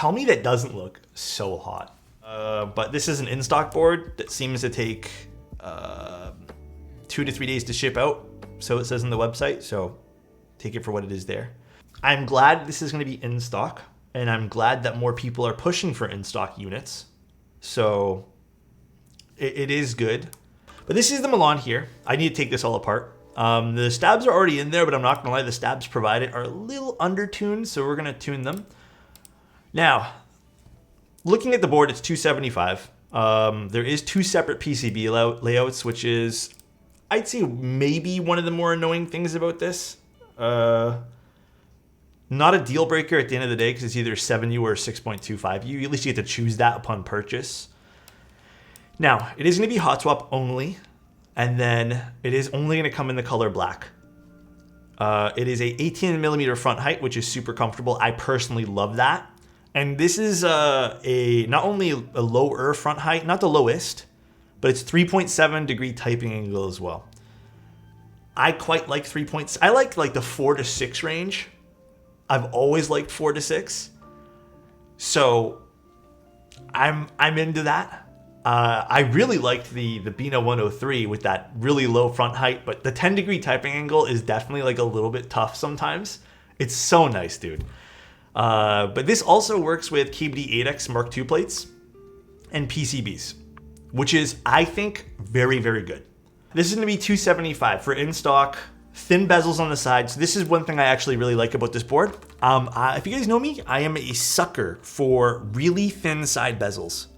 Tell me that doesn't look so hot. But this is an in-stock board that seems to take 2 to 3 days to ship out. So it says on the website. So take it for what it is there. I'm glad this is going to be in stock, and I'm glad that more people are pushing for in-stock units. So it is good. But this is the Milan here. I need to take this all apart. The stabs are already in there, but I'm not gonna lie, the stabs provided are a little under-tuned, so we're gonna tune them. Now, looking at the board, it's 275. There is 2 separate PCB layouts, which is, I'd say, maybe one of the more annoying things about this. Not a deal breaker at the end of the day, because it's either 7U or 6.25U. At least you get to choose that upon purchase. Now, it is going to be hotswap only, and then it is only going to come in the color black. It is a 18mm front height, which is super comfortable. I personally love that. And this is not only a lower front height, not the lowest, but it's 3.7 degree typing angle as well. I quite like 3 points. I like the 4 to 6 range. I've always liked 4 to 6. So I'm into that. I really liked the Bina 103 with that really low front height, but the 10 degree typing angle is definitely like a little bit tough sometimes. It's so nice, dude. But this also works with KBD8x MKii plates and PCBs, which is, I think, very, very good. This is going to be $275 for in-stock, thin bezels on the side. So this is one thing I actually really like about this board. If you guys know me, I am a sucker for really thin side bezels.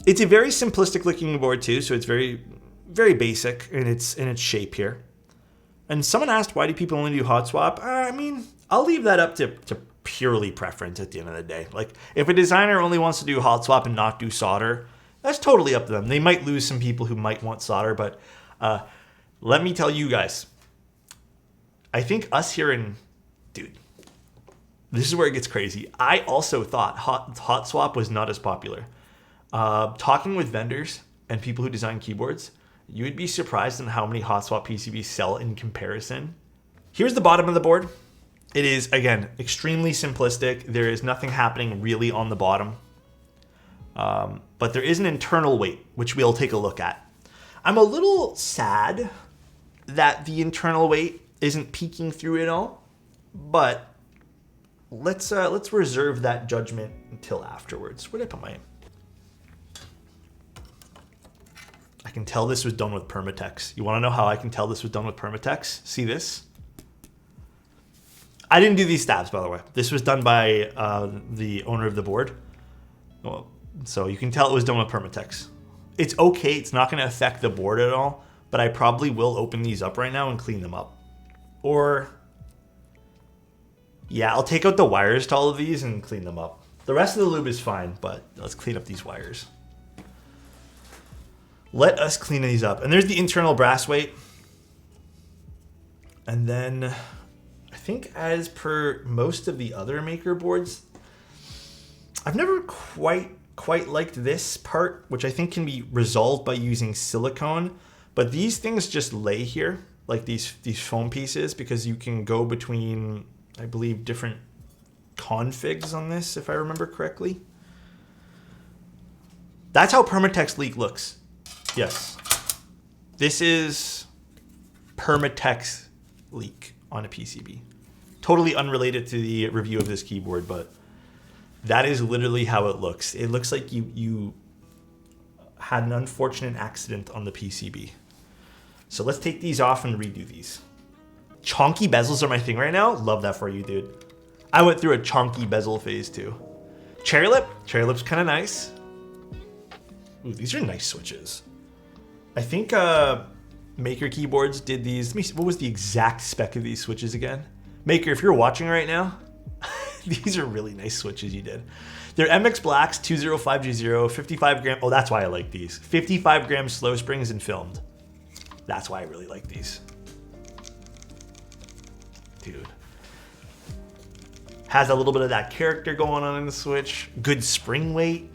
It's a very simplistic looking board too, so it's very, very basic in its shape here. And someone asked, why do people only do hot swap? I mean, I'll leave that up to purely preference at the end of the day. Like, if a designer only wants to do hot swap and not do solder, that's totally up to them. They might lose some people who might want solder, but let me tell you guys, I think us here in, dude, this is where it gets crazy. I also thought hot swap was not as popular. Talking with vendors and people who design keyboards, you would be surprised on how many hot swap PCBs sell in comparison. Here's the bottom of the board. It is, again, extremely simplistic. There is nothing happening really on the bottom. But there is an internal weight, which we'll take a look at. I'm a little sad that the internal weight isn't peeking through it all, but let's reserve that judgment until afterwards. Where'd I put my... I can tell this was done with Permatex. You want to know how I can tell this was done with Permatex? See this? I didn't do these stabs, by the way. This was done by the owner of the board. Well, so you can tell it was done with Permatex. It's okay. It's not going to affect the board at all, but I probably will open these up right now and clean them up. Or, yeah, I'll take out the wires to all of these and clean them up. The rest of the lube is fine, but let's clean up these wires. Let us clean these up. And there's the internal brass weight. And then I think as per most of the other maker boards, I've never quite liked this part, which I think can be resolved by using silicone. But these things just lay here, like these foam pieces, because you can go between, I believe, different configs on this, if I remember correctly. That's how Permatex leak looks. Yes, this is Permatex leak on a PCB. Totally unrelated to the review of this keyboard, but that is literally how it looks. It looks like you had an unfortunate accident on the PCB. So let's take these off and redo these. Chonky bezels are my thing right now. Love that for you, dude. I went through a chonky bezel phase too. Cherry lip's kind of nice. Ooh, these are nice switches. I think Maker Keyboards did these. Let me see, what was the exact spec of these switches again? Maker, if you're watching right now, these are really nice switches you did. They're MX Blacks 205G0, 55 gram. Oh, that's why I like these. 55 gram slow springs and filmed. That's why I really like these. Dude. Has a little bit of that character going on in the switch. Good spring weight.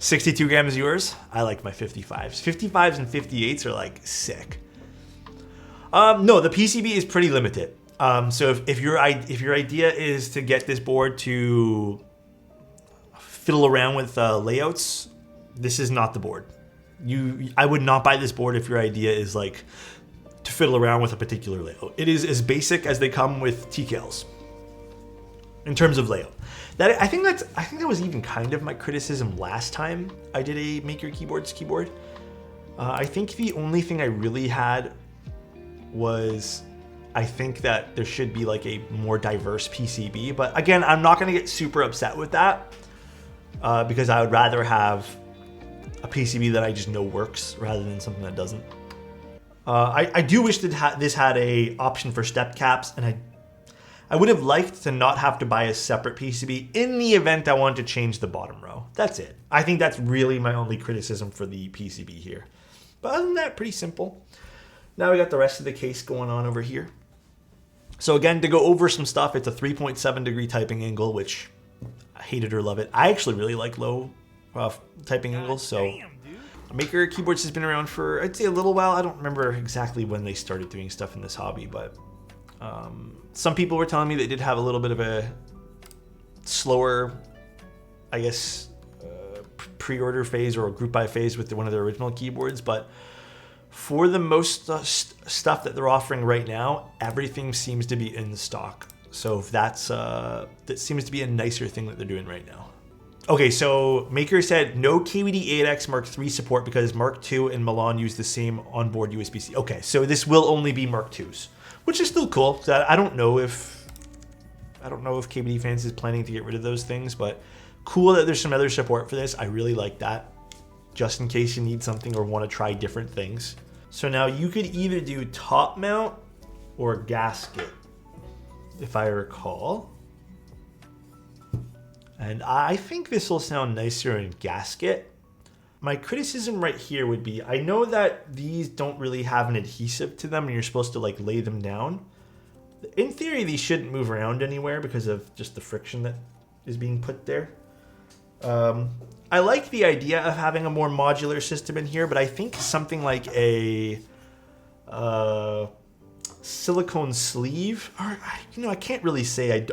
62 grams yours. I like my 55s. 55s and 58s are like sick. No, the PCB is pretty limited. So if your idea is to get this board to fiddle around with layouts, this is not the board. I would not buy this board if your idea is like to fiddle around with a particular layout. It is as basic as they come with TKLs in terms of layout. I think that was even kind of my criticism last time I did a Make Your Keyboards keyboard. I think the only thing I really had was I think that there should be like a more diverse PCB. But again, I'm not going to get super upset with that because I would rather have a PCB that I just know works rather than something that doesn't. I do wish that this had a option for step caps, and I would have liked to not have to buy a separate PCB in the event I wanted to change the bottom row. That's it. I think that's really my only criticism for the PCB here. But other than that, pretty simple. Now we got the rest of the case going on over here. So again, to go over some stuff, it's a 3.7 degree typing angle, which I hate it or love it. I actually really like low typing angles, so Maker Keyboards has been around for, I'd say, a little while. I don't remember exactly when they started doing stuff in this hobby, but some people were telling me they did have a little bit of a slower, I guess, pre-order phase or a group buy phase with one of their original keyboards. But for the most stuff that they're offering right now, everything seems to be in stock. So that seems to be a nicer thing that they're doing right now. Okay, so Maker said no KBD8x Mark III support because Mark II and Milan use the same onboard USB-C. Okay, so this will only be Mark IIs, which is still cool. I don't know if KBD Fans is planning to get rid of those things, but cool that there's some other support for this. I really like that, just in case you need something or want to try different things. So now you could either do top mount or gasket, if I recall. And I think this will sound nicer in gasket. My criticism right here would be, I know that these don't really have an adhesive to them and you're supposed to like lay them down. In theory, these shouldn't move around anywhere because of just the friction that is being put there. I like the idea of having a more modular system in here, but I think something like a silicone sleeve, or I can't really say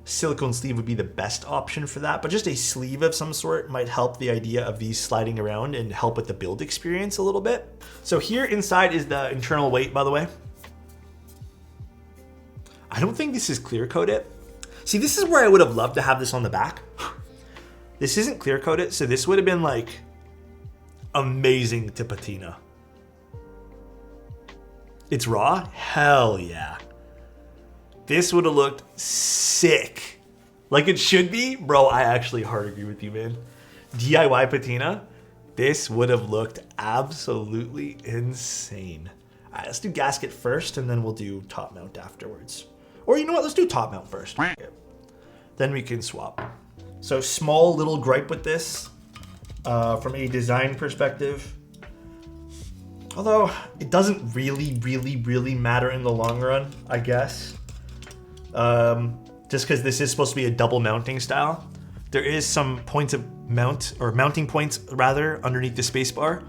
silicone sleeve would be the best option for that, but just a sleeve of some sort might help the idea of these sliding around and help with the build experience a little bit. So here inside is the internal weight, by the way. I don't think this is clear coated. See, this is where I would have loved to have this on the back. This isn't clear coated, so this would have been like amazing to patina. It's raw? Hell yeah. This would have looked sick. Like it should be. Bro, I actually hard agree with you, man. DIY patina, this would have looked absolutely insane. All right, let's do gasket first, and then we'll do top mount afterwards. Or you know what, let's do top mount first. Okay. Then we can swap. So small little gripe with this from a design perspective. Although it doesn't really matter in the long run, I guess. Just because this is supposed to be a double mounting style. There is some points of mount, or mounting points rather, underneath the spacebar.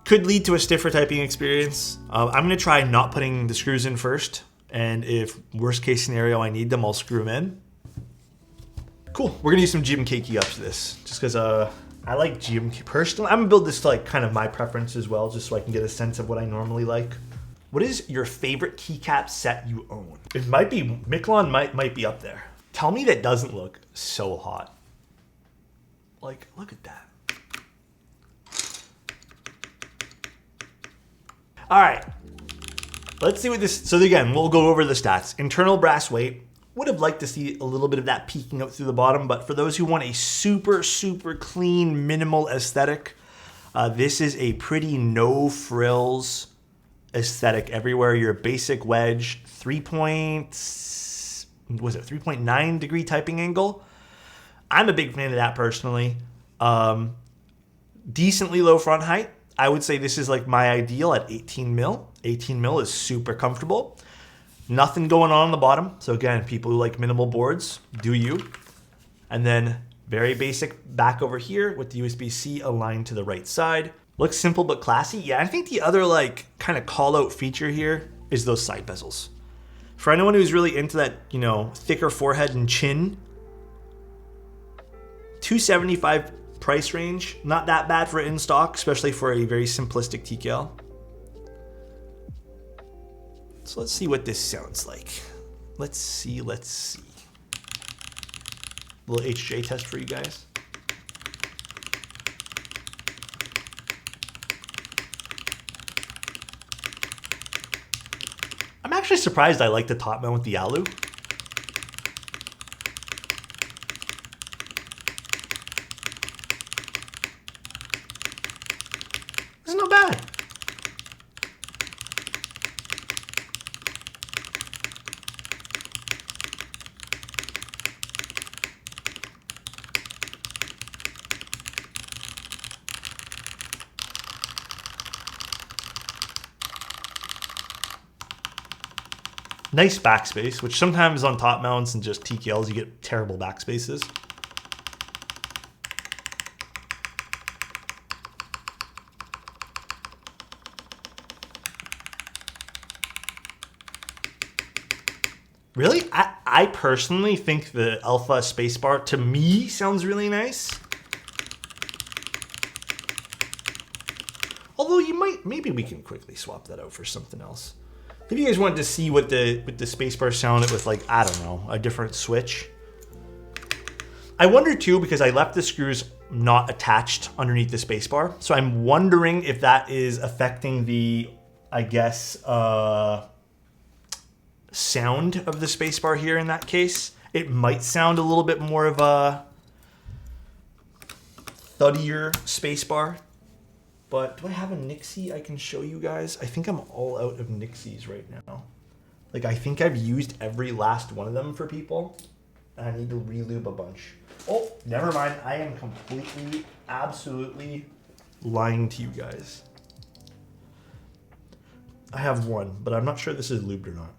Could lead to a stiffer typing experience. I'm going to try not putting the screws in first. And if worst case scenario I need them, I'll screw them in. Cool, we're going to use some GMK ups to this. Just because I like GMK personally. I'm going to build this to like kind of my preference as well, just so I can get a sense of what I normally like. What is your favorite keycap set you own? It might be, Milan might be up there. Tell me that doesn't look so hot. Like, look at that. All right, let's see what this, so again, we'll go over the stats. Internal brass weight, would have liked to see a little bit of that peeking out through the bottom, but for those who want a super clean, minimal aesthetic, this is a pretty no frills aesthetic everywhere. Your basic wedge, 3.9 degree typing angle. I'm a big fan of that personally. Decently low front height. I would say this is like my ideal at 18 mil. 18 mil is super comfortable. Nothing going on the bottom. So again, people who like minimal boards, do you. And then very basic back over here with the USB-C aligned to the right side. Looks simple but classy. Yeah, I think the other like kind of call out feature here is those side bezels. For anyone who's really into that, you know, thicker forehead and chin, $275 price range. Not that bad for in stock, especially for a very simplistic TKL. So let's see what this sounds like. Let's see. A little HJ test for you guys. I'm actually surprised I like the top mount with the alu. It's not bad. Nice backspace, which sometimes on top mounts and just TKLs you get terrible backspaces. Really? I personally think the Alpha spacebar, to me, sounds really nice. Although maybe we can quickly swap that out for something else. If you guys wanted to see what the spacebar sounded with, like, I don't know, a different switch. I wonder too, because I left the screws not attached underneath the spacebar. So I'm wondering if that is affecting the, I guess, sound of the spacebar here in that case. It might sound a little bit more of a thuddier spacebar. But do I have a Nixie I can show you guys? I think I'm all out of Nixies right now. Like, I think I've used every last one of them for people. And I need to relube a bunch. Oh, never mind. I am completely, absolutely lying to you guys. I have one, but I'm not sure this is lubed or not.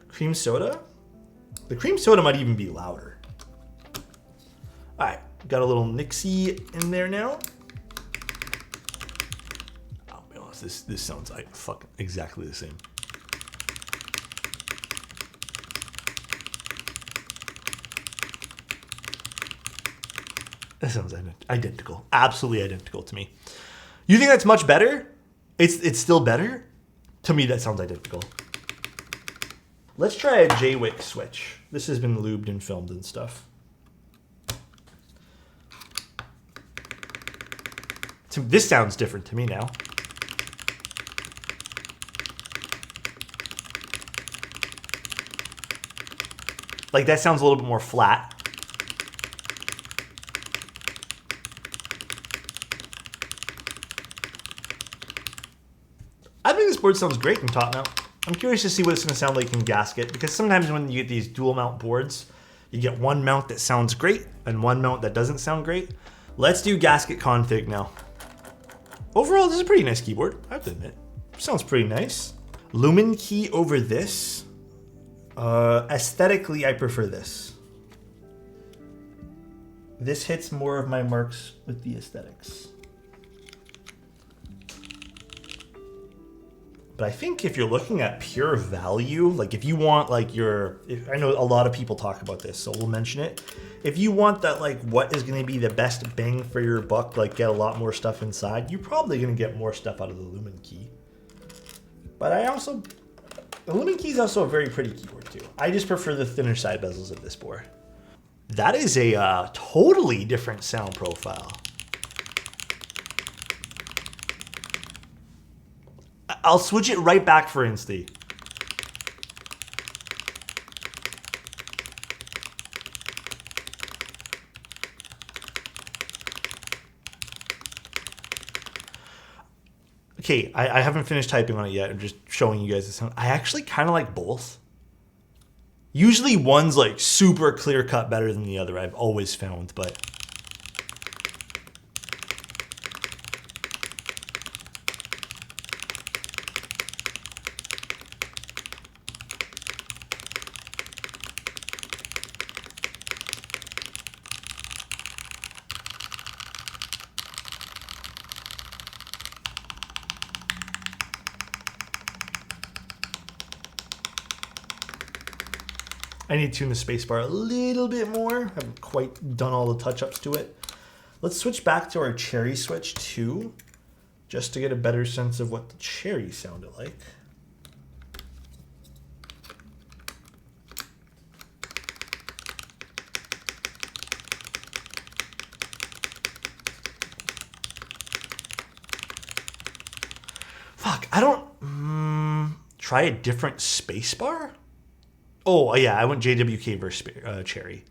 Cream soda? The cream soda might even be louder. All right. Got a little Nixie in there now. I'll be honest, this sounds like fucking exactly the same. That sounds identical. Absolutely identical to me. You think that's much better? It's still better? To me, that sounds identical. Let's try a J-Wick switch. This has been lubed and filmed and stuff. This sounds different to me now. Like, that sounds a little bit more flat. I think this board sounds great in top mount. I'm curious to see what it's going to sound like in Gasket, because sometimes when you get these dual mount boards, you get one mount that sounds great and one mount that doesn't sound great. Let's do Gasket config now. Overall, this is a pretty nice keyboard, I have to admit. Sounds pretty nice. Lumen key over this. Aesthetically, I prefer this. This hits more of my marks with the aesthetics. But I think if you're looking at pure value, like if you want like I know a lot of people talk about this, so we'll mention it. If you want that, like what is going to be the best bang for your buck, like get a lot more stuff inside, you're probably going to get more stuff out of the Lumen key. But the Lumen key is also a very pretty keyboard too. I just prefer the thinner side bezels of this board. That is a totally different sound profile. I'll switch it right back for Insti. Okay, I haven't finished typing on it yet. I'm just showing you guys the sound. I actually kind of like both. Usually one's like super clear cut better than the other, I've always found, but I need to tune the spacebar a little bit more. I haven't quite done all the touch-ups to it. Let's switch back to our cherry switch too, just to get a better sense of what the cherry sounded like. Fuck, I don't... try a different spacebar? Oh, yeah, I went JWK versus cherry.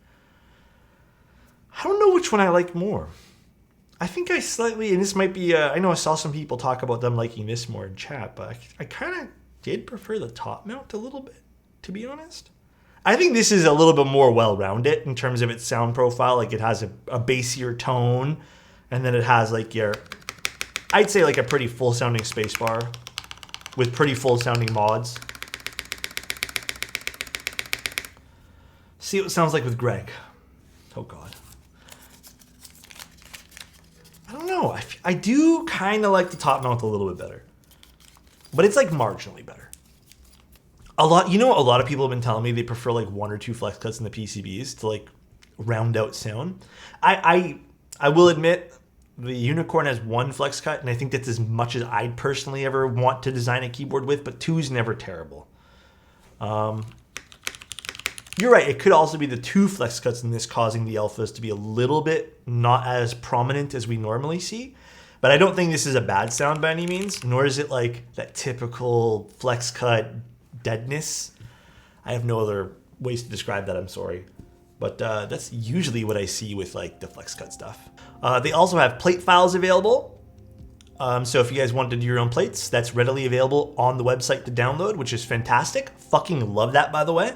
I don't know which one I like more. I think I slightly, and this might be, I know I saw some people talk about them liking this more in chat, but I kind of did prefer the top mount a little bit, to be honest. I think this is a little bit more well-rounded in terms of its sound profile. Like it has a bassier tone, and then it has like your, I'd say like a pretty full-sounding spacebar with pretty full-sounding mods. See what it sounds like with Greg. Oh, God. I don't know. I do kind of like the top mount a little bit better. But it's like marginally better. A lot of people have been telling me they prefer like 1 or 2 flex cuts in the PCBs to like round out sound. I will admit the Unicorn has 1 flex cut, and I think that's as much as I'd personally ever want to design a keyboard with, but 2 is never terrible. You're right, it could also be the 2 flex cuts in this causing the alphas to be a little bit not as prominent as we normally see. But I don't think this is a bad sound by any means, nor is it like that typical flex cut deadness. I have no other ways to describe that, I'm sorry. But that's usually what I see with like the flex cut stuff. They also have plate files available. So if you guys want to do your own plates, that's readily available on the website to download, which is fantastic. Fucking love that, by the way.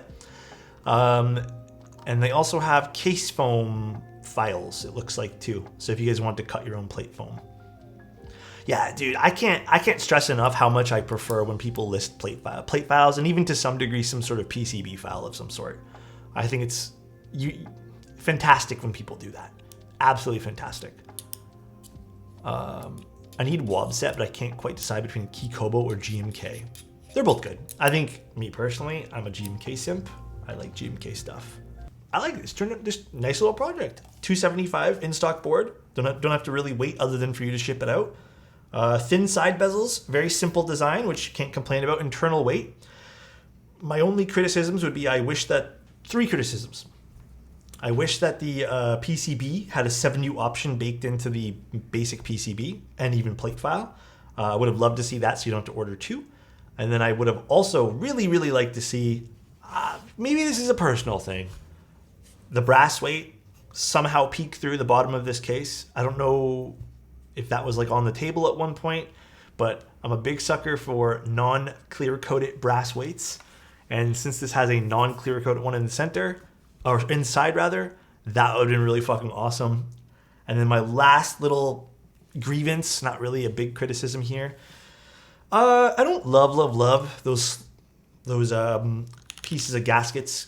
And they also have case foam files, it looks like too. So if you guys want to cut your own plate foam. Yeah, dude, I can't stress enough how much I prefer when people list plate files, and even to some degree some sort of PCB file of some sort. I think it's fantastic when people do that. Absolutely fantastic. I need Wobset, but I can't quite decide between Kikobo or GMK. They're both good. I think, me personally, I'm a GMK simp. I like GMK stuff. I like this. Turned out this nice little project. $275 in stock board. Don't have to really wait other than for you to ship it out. Thin side bezels, very simple design, which you can't complain about. Internal weight. My only criticisms would be 3 criticisms. I wish that the PCB had a 7U option baked into the basic PCB and even plate file. I would have loved to see that so you don't have to order 2. And then I would have also really, really liked to see, maybe this is a personal thing, the brass weight somehow peek through the bottom of this case. I don't know if that was like on the table at one point, but I'm a big sucker for non-clear coated brass weights. And since this has a non-clear coated one in the center, or inside rather, that would have been really fucking awesome. And then my last little grievance, not really a big criticism here. I don't love those pieces of gaskets,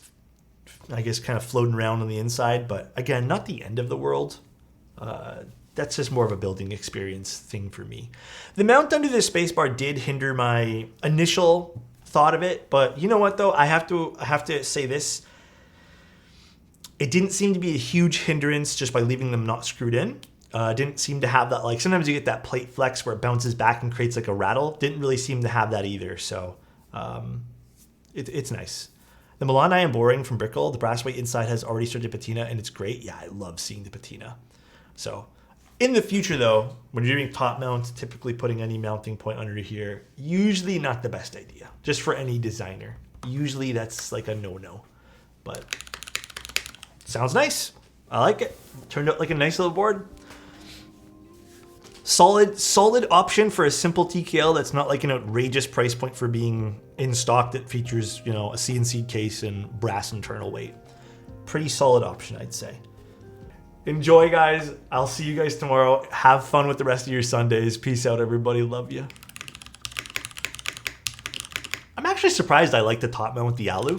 I guess, kind of floating around on the inside. But again, not the end of the world. That's just more of a building experience thing for me. The mount under the spacebar did hinder my initial thought of it, but you know what though? I have to say this. It didn't seem to be a huge hindrance just by leaving them not screwed in. Didn't seem to have that, like sometimes you get that plate flex where it bounces back and creates like a rattle. Didn't really seem to have that either. So it's nice. The Milan I am boring from Brickle, the brass weight inside has already started patina and it's great. Yeah, I love seeing the patina. So in the future though, when you're doing top mounts, typically putting any mounting point under here, usually not the best idea, just for any designer. Usually that's like a no-no, but sounds nice. I like it. Turned out like a nice little board. Solid option for a simple TKL that's not like an outrageous price point for being in stock that features, you know, a CNC case and brass internal weight. Pretty solid option, I'd say. Enjoy, guys. I'll see you guys tomorrow. Have fun with the rest of your Sundays. Peace out, everybody. Love you. I'm actually surprised I like the top mount with the alu.